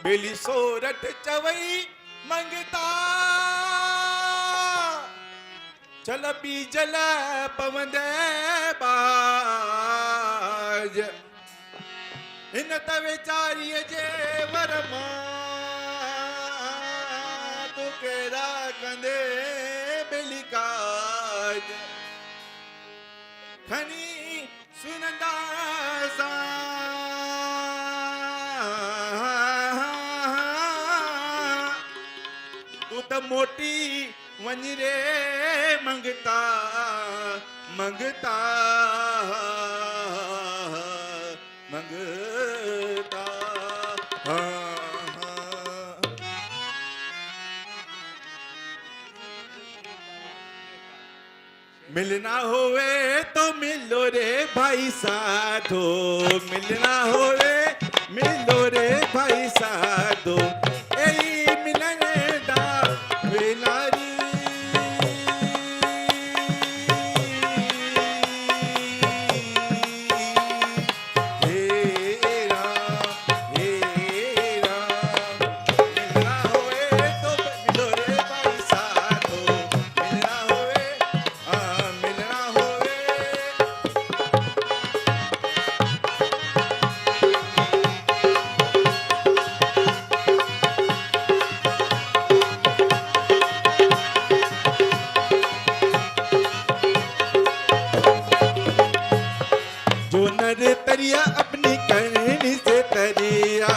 बेली सोरठ चवई मंगता चल बीजल पवंदे बाज इन तवेचारीअ जे वर मां तू कहिड़ा कंदे बेली काज खनी सुनंदा सां तू त मोटी वञ रे मंगता मंगता मंगता मिलना होवे तो मिलो रे भाई साधो मिलना होवे मिलो रे भाई साधो एही मिलन दा वेलारी हेरा हेरा मिलना होवे तो मिलो रे भाई साधो मिलना होवे मिलना होवे जो नर तरिया अपनी करनी से तरिया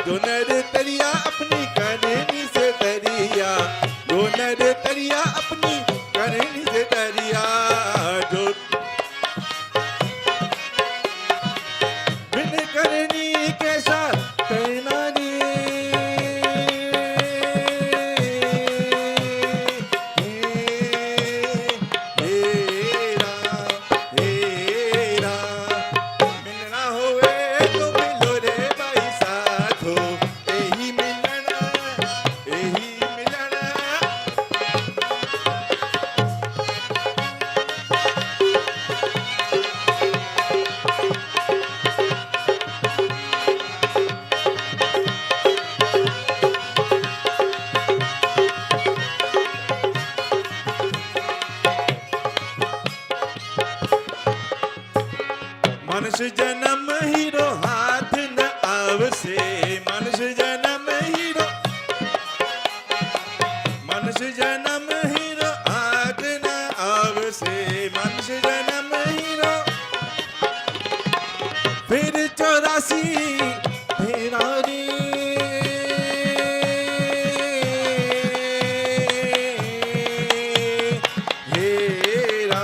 जो नर तरिया अपनी करनी से तरिया जो नर तरिया अपनी करनी से तरिया जो बिन करनी के साथ कहना रे हेरा हेरा मिलना होवे तो मिलो रे भाई साधो एही मिलना एही मिलना मनुष्य जन्म हीरो हाथ न आवसे मनुष्य जन्म हीरो मनुष्य जन्म हीरो हाथ न आवसे मनुष्य जन्म हीरो फिर 84 तेरा रे हेरा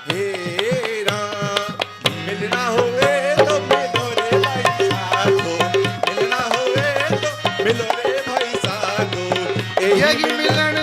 हेरा मिलना होवे तो मिलो रे भाई साधो मिलना होवे तो मिलो रे भाई साधो एही यही मिलन